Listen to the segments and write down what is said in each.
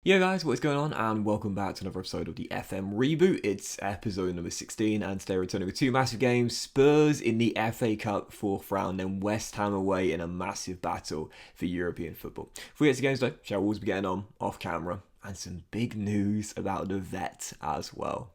Yo guys, what's going on, and welcome back to another episode of the FM Reboot. It's episode number 16, and today we're returning with two massive games. Spurs in the FA Cup 4th round, then West Ham away in a massive battle for European football. Before we get to games though, shall always be getting on off camera, and some big news about the vet as well.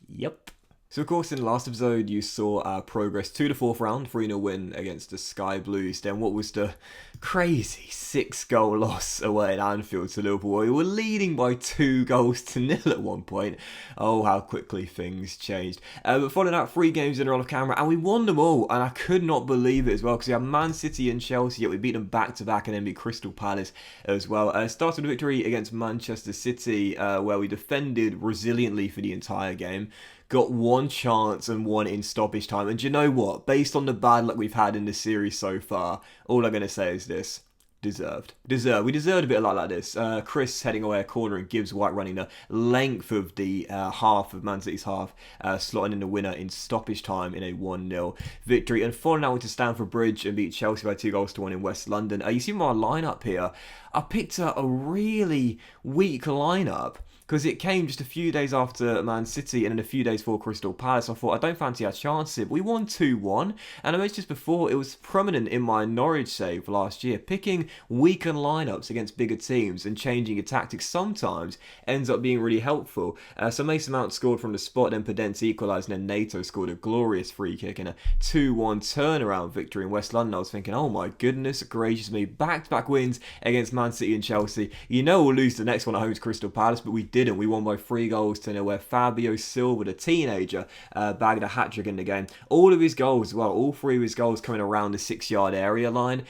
Yep. So of course in the last episode you saw our progress to the 4th round, 3-0 win against the Sky Blues. Then what was the crazy 6-goal loss away at Anfield to Liverpool? We were leading by 2-0 at one point. Oh, how quickly things changed. But following that, 3 games in a row off camera, and we won them all, and I could not believe it as well, because we had Man City and Chelsea, yet we beat them back-to-back, and then beat Crystal Palace as well. Started with a victory against Manchester City, where we defended resiliently for the entire game. Got one chance and won in stoppage time. And do you know what? Based on the bad luck we've had in this series so far, all I'm going to say is this. Deserved. We deserved a bit of luck like this. Chris heading away a corner and Gibbs White running the length of the half of Man City's half, slotting in the winner in stoppage time in a 1-0 victory. And following out to Stamford Bridge and beat Chelsea by 2-1 in West London. You see my lineup here. I picked a really weak lineup, because it came just a few days after Man City and then a few days before Crystal Palace. I thought, I don't fancy our chances. We won 2-1, and I mentioned this before, it was prominent in my Norwich save last year. Picking weakened lineups against bigger teams and changing your tactics sometimes ends up being really helpful. So Mason Mount scored from the spot, then Podence equalised, and then Nato scored a glorious free kick in a 2-1 turnaround victory in West London. I was thinking, oh my goodness gracious me, back-to-back wins against Man City and Chelsea. You know we'll lose the next one at home to Crystal Palace, but we didn't. We won by 3-0 where Fabio Silva, the teenager, bagged a hat-trick in the game. All of his goals, well, all 3 of his goals coming around the 6-yard area line.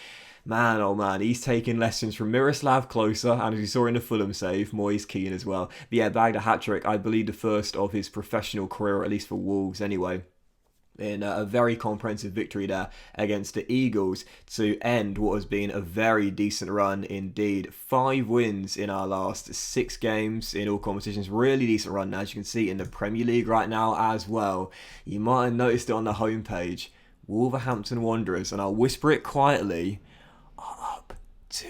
Man, oh man, he's taking lessons from Miroslav Klose, and as we saw in the Fulham save, Moise Kean as well. But yeah, bagged a hat-trick, I believe the first of his professional career, at least for Wolves anyway, in a very comprehensive victory there against the Eagles to end what has been a very decent run indeed. 5 wins in our last 6 games in all competitions. Really decent run, as you can see in the Premier League right now as well. You might have noticed it on the homepage. Wolverhampton Wanderers, and I'll whisper it quietly, are up to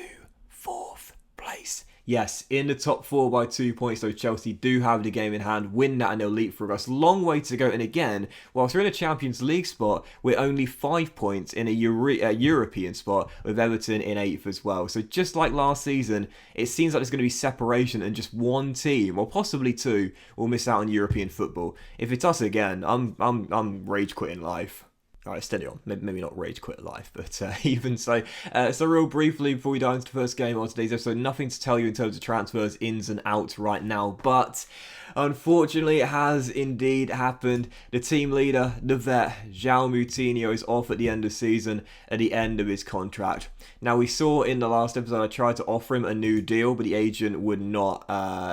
4th place. Yes, in the top 4 by 2 points, though Chelsea do have the game in hand, win that and they'll leapfrog us. Long way to go, and again, whilst we're in a Champions League spot, we're only 5 points in a European spot, with Everton in 8th as well. So just like last season, it seems like there's going to be separation and just one team, or possibly 2, will miss out on European football. If it's us again, I'm rage quitting life. Alright, steady on. Maybe not rage quit life, but even so. So real briefly, before we dive into the first game on today's episode, nothing to tell you in terms of transfers, ins and outs right now, but unfortunately it has indeed happened. The team leader, the vet, João Moutinho, is off at the end of the season, at the end of his contract. Now, we saw in the last episode I tried to offer him a new deal, but the agent would not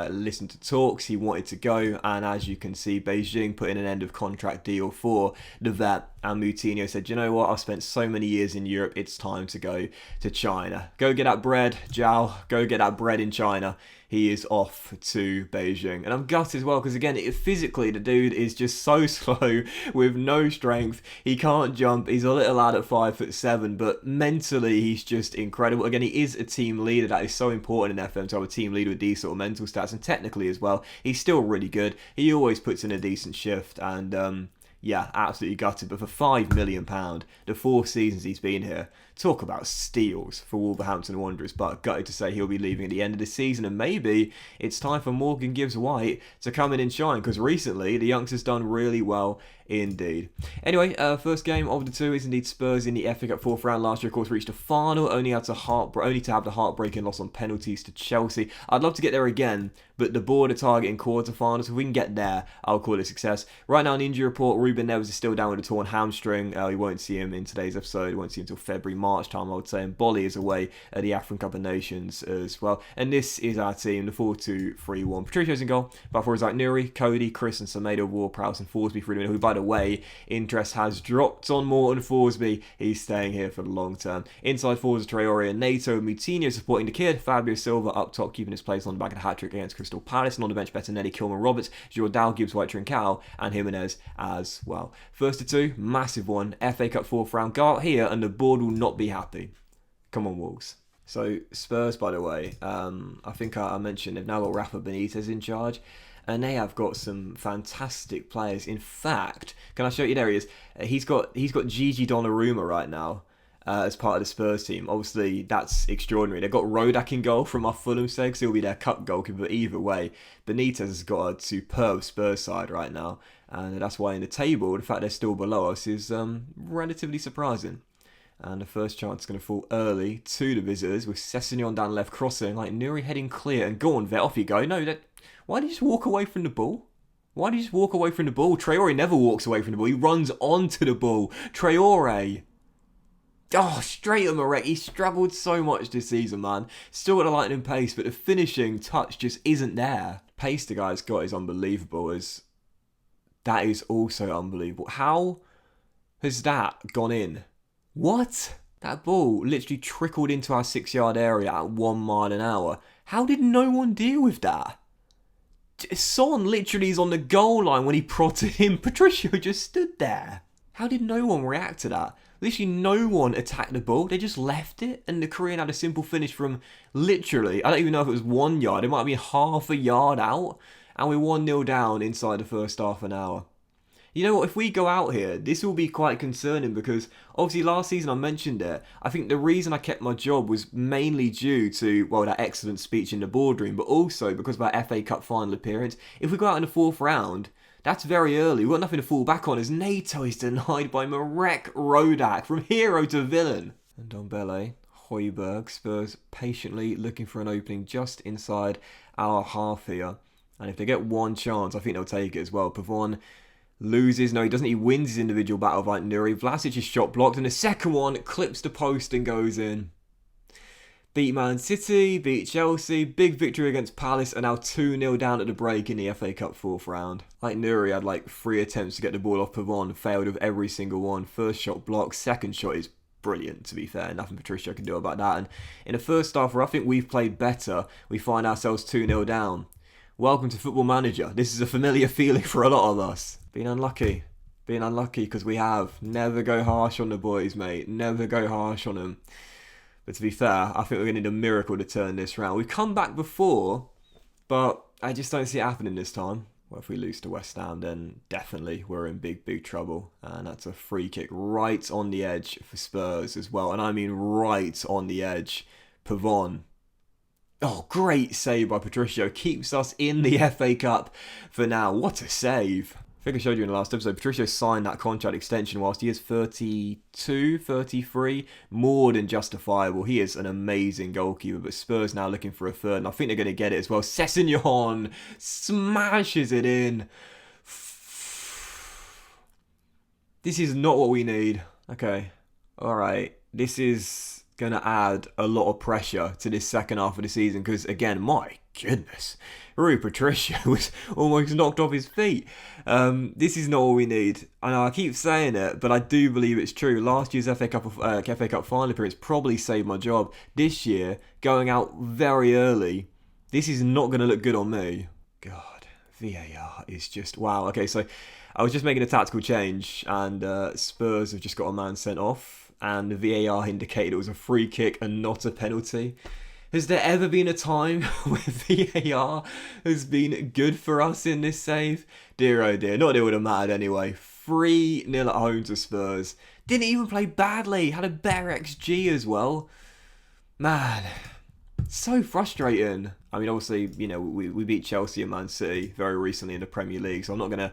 listen to talks. He wanted to go, and as you can see, Beijing put in an end of contract deal for the vet, and Moutinho said, you know what, I've spent so many years in Europe, it's time to go to China. Go get that bread, João, go get that bread in China. He is off to Beijing. And I'm gutted as well, because again, physically, the dude is just so slow, with no strength. He can't jump. He's a little lad at 5'7", but mentally, he's just incredible. Again, he is a team leader. That is so important in FM, to have a team leader with these sort of mental stats. And technically as well, he's still really good. He always puts in a decent shift, and yeah, absolutely gutted. But for £5 million, the 4 seasons he's been here, talk about steals for Wolverhampton Wanderers. But gutted to say he'll be leaving at the end of the season, and maybe it's time for Morgan Gibbs White to come in and shine, because recently the youngster's done really well indeed. Anyway, first game of the 2 is indeed Spurs in the FA Cup 4th round. Last year, of course, reached the final, only to have the heartbreaking loss on penalties to Chelsea. I'd love to get there again, but the board are targeting quarterfinals. If we can get there, I'll call it a success. Right now, on the injury report, Ruben Neves is still down with a torn hamstring. We won't see him in today's episode. We won't see him until February, March time, I would say. And Bolly is away at the African Cup of Nations as well. And this is our team, the 4-2-3-1. Patricio's in goal. But for like Nuri, Cody, Chris, and Semedo, Ward-Prowse, and Forsby through the middle, who, by the way, interest has dropped on Morton Forsby. He's staying here for the long term. Inside forwards, Traore and Nato. Moutinho supporting the kid. Fabio Silva up top, keeping his place on the back of the hat-trick against Crystal Palace. And on the bench, Bettinelli, Kilman Roberts, Jordao, Gibbs, White, Trincao, and Jimenez as well. First to 2, massive one. FA Cup 4th round. Go out here and the board will not be happy. Come on, Wolves. So Spurs, by the way, I think I mentioned they've now got Rafa Benitez in charge, and they have got some fantastic players. In fact, can I show you? There he is. He's got Gigi Donnarumma right now as part of the Spurs team. Obviously, that's extraordinary. They've got Rodak in goal from our Fulham side, so he'll be their cup goalkeeper. But either way, Benitez has got a superb Spurs side right now, and that's why in the table, the fact they're still below us is relatively surprising. And the first chance is going to fall early to the visitors with Sessegnon down left crossing, like Nuri heading clear. And go on, Vet, off you go. No, why did you just walk away from the ball? Why did you just walk away from the ball? Traore never walks away from the ball. He runs onto the ball. Traore. Oh, straight at Marek. He struggled so much this season, man. Still got a lightning pace, but the finishing touch just isn't there. Pace the guy's got is unbelievable. That is also unbelievable. How has that gone in? What? That ball literally trickled into our 6-yard area at 1 mile an hour. How did no one deal with that? Son literally is on the goal line when he prodded him. Patricio just stood there. How did no one react to that? Literally no one attacked the ball. They just left it, and the Korean had a simple finish from literally, I don't even know if it was 1 yard. It might have been half a yard out, and we're 1-0 down inside the first half an hour. You know what, if we go out here, this will be quite concerning because obviously last season I mentioned it. I think the reason I kept my job was mainly due to, well, that excellent speech in the boardroom, but also because of our FA Cup final appearance. If we go out in the 4th round, that's very early. We've got nothing to fall back on as NATO is denied by Marek Rodak from hero to villain. And Dombele, Højbjerg, Spurs patiently looking for an opening just inside our half here. And if they get one chance, I think they'll take it as well. Pavon loses. No, he doesn't. He wins his individual battle like Nuri. Vlasic is shot blocked, and the second one clips the post and goes in. Beat Man City, beat Chelsea, big victory against Palace, and now 2-0 down at the break in the FA Cup 4th round. Like Nuri had like 3 attempts to get the ball off Pavon, failed with every single one. First shot blocked, second shot is brilliant, to be fair. Nothing Patricio can do about that. And in the first half where I think we've played better, we find ourselves 2-0 down. Welcome to Football Manager. This is a familiar feeling for a lot of us. Being unlucky because we have. Never go harsh on the boys, mate. Never go harsh on them. But to be fair, I think we're going to need a miracle to turn this round. We've come back before, but I just don't see it happening this time. Well, if we lose to West Ham, then definitely we're in big, big trouble. And that's a free kick right on the edge for Spurs as well. And I mean right on the edge. Pavon. Oh, great save by Patricio. Keeps us in the FA Cup for now. What a save. I think I showed you in the last episode, Patricio signed that contract extension whilst he is 32, 33. More than justifiable. He is an amazing goalkeeper, but Spurs now looking for a third, and I think they're going to get it as well. Sessegnon smashes it in. This is not what we need. Okay. Alright. This is going to add a lot of pressure to this second half of the season because, again, my goodness, Rui Patricio was almost knocked off his feet. This is not what we need. I know I keep saying it, but I do believe it's true. Last year's FA Cup final appearance probably saved my job. This year, going out very early, this is not going to look good on me. God, VAR is just wow. Okay, so I was just making a tactical change, and Spurs have just got a man sent off. And the VAR indicated it was a free kick and not a penalty. Has there ever been a time where VAR has been good for us in this save? Dear oh dear, not that it would have mattered anyway. 3-0 at home to Spurs. Didn't even play badly, had a better XG as well. Man, so frustrating. I mean, obviously, you know, we beat Chelsea and Man City very recently in the Premier League, so I'm not gonna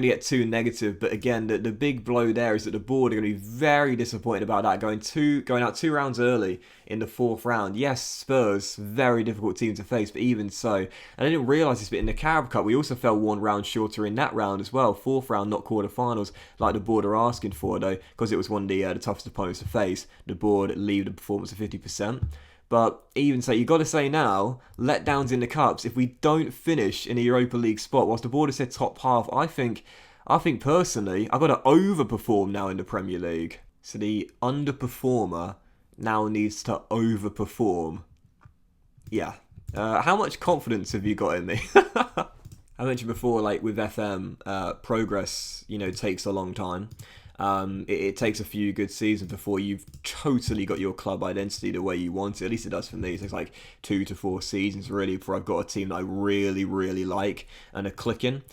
get too negative. But again, the big blow there is that the board are going to be very disappointed about that, going out 2 rounds early in the 4th round. Yes, Spurs, very difficult team to face, but even so, and I didn't realise this, but in the Carabao Cup we also fell 1 round shorter in that round as well. 4th round, not quarterfinals, like the board are asking for though, because it was one of the toughest opponents to face. The board leave the performance of 50%. But even so, you've got to say now, letdowns in the Cups, if we don't finish in a Europa League spot, whilst the board has said top half, I think personally, I've got to overperform now in the Premier League. So the underperformer now needs to overperform. Yeah. How much confidence have you got in me? I mentioned before, like with FM, progress, takes a long time. It takes a few good seasons before you've totally got your club identity the way you want it. At least it does for me. It takes like 2 to 4 seasons really before I've got a team that I really, really like and are clicking.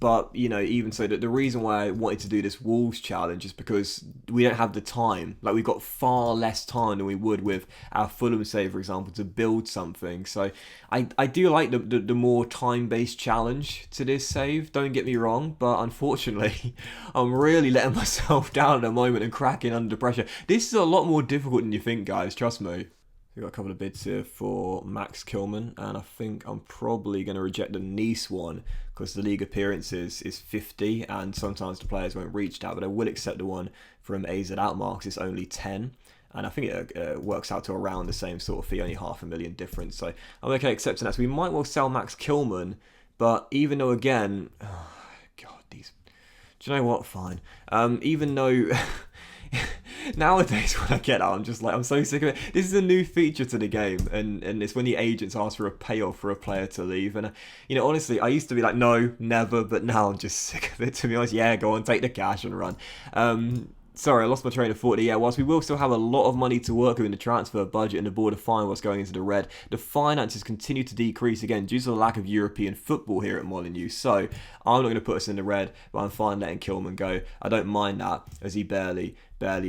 But, you know, even so, the reason why I wanted to do this Wolves challenge is because we don't have the time. Like, we've got far less time than we would with our Fulham save, for example, to build something. So I do like the more time-based challenge to this save, don't get me wrong. But unfortunately, I'm really letting myself down at the moment and cracking under pressure. This is a lot more difficult than you think, guys, trust me. We've got a couple of bids here for Max Kilman, and I think I'm probably going to reject the Nice one because the league appearances is 50, and sometimes the players won't reach that, but I will accept the one from AZ Outmarks. It's only 10, and I think it works out to around the same sort of fee, only $500,000 difference, so I'm okay accepting that. So we might well sell Max Kilman, but even though, again, oh, God, these, do you know what, fine, even though... Nowadays, when I get out, I'm just like, I'm so sick of it. This is a new feature to the game, and it's when the agents ask for a payoff for a player to leave. And, you know, honestly, I used to be like, no, never, but now I'm just sick of it, to be honest. Yeah, go on, take the cash and run. Sorry, I lost my train of thought. Yeah, whilst we will still have a lot of money to work with in the transfer budget and the board of fine what's going into the red, the finances continue to decrease again due to the lack of European football here at Molineux. So I'm not going to put us in the red, but I'm fine letting Kilman go. I don't mind that, as he barely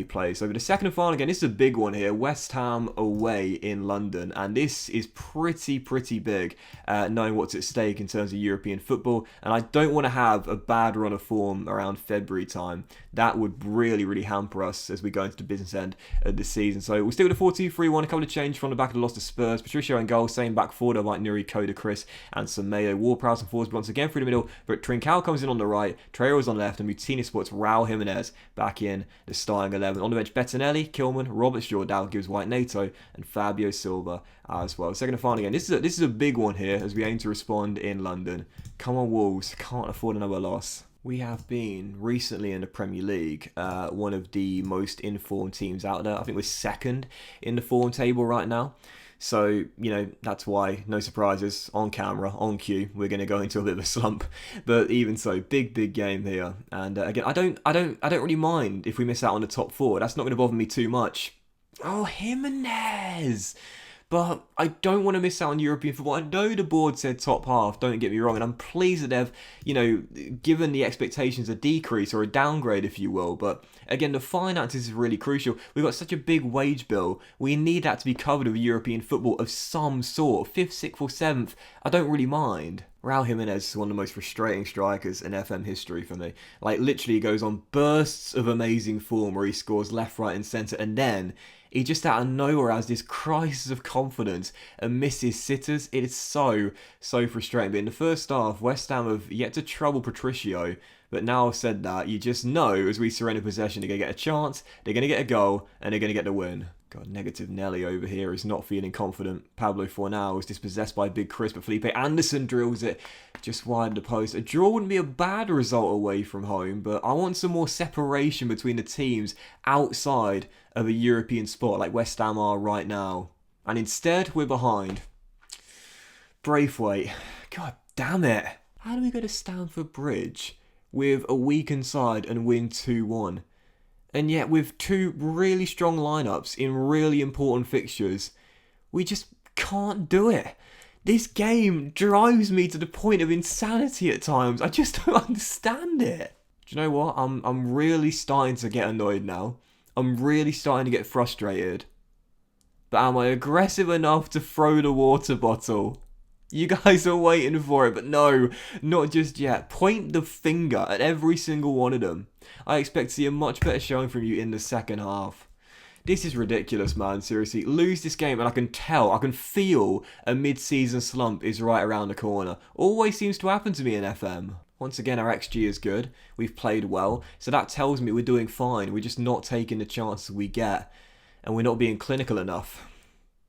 plays. So for the second and final, again, this is a big one here. West Ham away in London, and this is pretty big, knowing what's at stake in terms of European football. And I don't want to have a bad run of form around February time. That would really hamper us as we go into the business end of the season. So we'll stick with the 4-2-3-1. A couple of changes from the back of the loss to Spurs. Patricio and goal, same back forward like Nuri, Coda, Chris, and Semedo. Ward-Prowse and Forsberg once again through the middle, but Trincao comes in on the right, Traore on the left, and Moutinho spots Raul Jimenez back in the starting 11. On the bench, Bettinelli, Kilman, Robert Jordan gives White Nato, and Fabio Silva as well. Second and final again. This is a big one here as we aim to respond in London. Come on, Wolves. Can't afford another loss. We have been recently in the Premier League, one of the most informed teams out there. I think we're second in the form table right now. So, you know, that's why, no surprises, on camera, on cue, we're going to go into a bit of a slump. But even so, big game here. And again, I don't really mind if we miss out on the top 4. That's not going to bother me too much. Oh, Jimenez! But I don't want to miss out on European football. I know the board said top half, don't get me wrong, and I'm pleased that they've, you know, given the expectations a decrease or a downgrade, if you will. But again, the finances is really crucial. We've got such a big wage bill. We need that to be covered with European football of some sort. 5th, 6th or 7th, I don't really mind. Raul Jimenez is one of the most frustrating strikers in FM history for me. Like, literally, he goes on bursts of amazing form where he scores left, right and centre, and then he just out of nowhere has this crisis of confidence and misses sitters. It is so frustrating. But in the first half, West Ham have yet to trouble Patricio. But now I've said that, you just know as we surrender possession, they're going to get a chance, they're going to get a goal, and they're going to get the win. God, negative Nelly over here is not feeling confident. Pablo Fornal is dispossessed by Big Chris, but Felipe Anderson drills it just wide the post. A draw wouldn't be a bad result away from home, but I want some more separation between the teams outside of a European spot like West Ham are right now. And instead, we're behind. Braithwaite. God damn it. How do we go to Stamford Bridge with a weakened side and win 2-1? And yet, with 2 really strong lineups in really important fixtures, we just can't do it. This game drives me to the point of insanity at times. I just don't understand it. Do you know what? I'm really starting to get annoyed now. I'm really starting to get frustrated. But am I aggressive enough to throw the water bottle? You guys are waiting for it, but no, not just yet. Point the finger at every single one of them. I expect to see a much better showing from you in the second half. This is ridiculous, man. Seriously, lose this game and I can feel a mid-season slump is right around the corner. Always seems to happen to me in FM. Once again, our XG is good. We've played well. So that tells me we're doing fine. We're just not taking the chances we get. And we're not being clinical enough.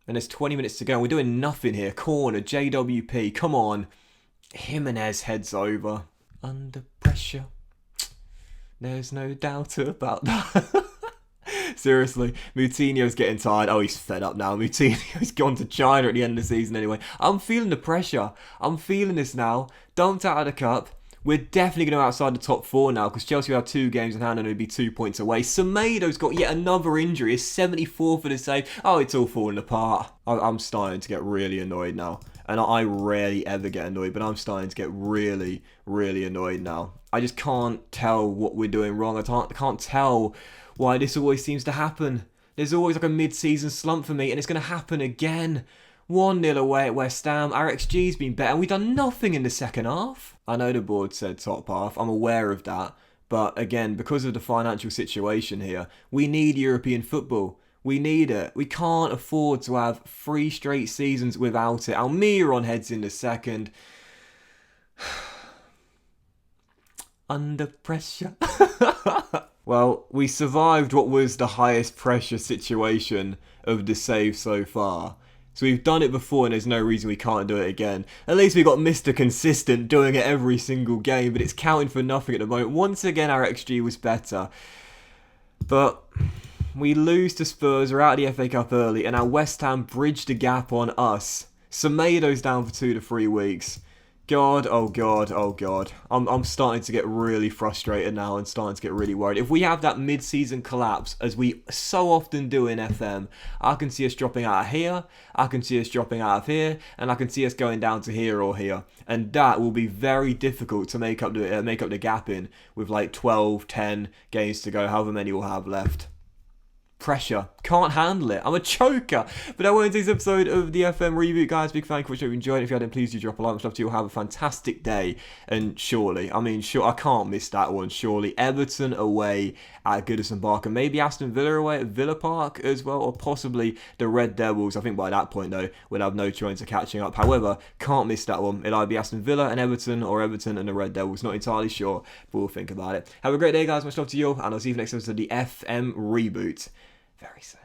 And there's 20 minutes to go. We're doing nothing here. Corner, JWP, come on. Jimenez heads over. Under pressure. There's no doubt about that. Seriously, Moutinho's getting tired. Oh, he's fed up now. Moutinho's gone to China at the end of the season anyway. I'm feeling the pressure. I'm feeling this now. Dumped out of the cup. We're definitely going to go outside the top 4 now because Chelsea will have 2 games in hand and it'll be 2 points away. Semedo's got yet another injury. It's 74 for the save. Oh, it's all falling apart. I'm starting to get really annoyed now. And I rarely ever get annoyed, but I'm starting to get really, really annoyed now. I just can't tell what we're doing wrong. I can't tell why this always seems to happen. There's always like a mid-season slump for me, and it's going to happen again. 1-0 away at West Ham. Our XG's been better, and we've done nothing in the second half. I know the board said top half. I'm aware of that. But again, because of the financial situation here, we need European football. We need it. We can't afford to have 3 straight seasons without it. Almiron heads in the second. Under pressure. Well, we survived what was the highest pressure situation of the save so far. So we've done it before and there's no reason we can't do it again. At least we got Mr. Consistent doing it every single game, but it's counting for nothing at the moment. Once again, our XG was better. But we lose to Spurs, we're out of the FA Cup early, and our West Ham bridged the gap on us. Semedo's down for 2 to 3 weeks. God, oh God, oh God. I'm starting to get really frustrated now and starting to get really worried. If we have that mid-season collapse, as we so often do in FM, I can see us dropping out of here, I can see us dropping out of here, and I can see us going down to here or here. And that will be very difficult to make up the gap in with like 12, 10 games to go, however many we'll have left. Pressure. Can't handle it. I'm a choker. But that will end today's episode of the FM Reboot, guys. Big fan. Hope you enjoyed it. If you hadn't, please do drop a like. Much love to you. Have a fantastic day. And surely, I can't miss that one. Surely, Everton away at Goodison Park. And maybe Aston Villa away at Villa Park as well. Or possibly the Red Devils. I think by that point, though, we'll have no chance of catching up. However, can't miss that one. It'll either be Aston Villa and Everton or Everton and the Red Devils. Not entirely sure, but we'll think about it. Have a great day, guys. Much love to you. And I'll see you next episode of the FM Reboot very soon.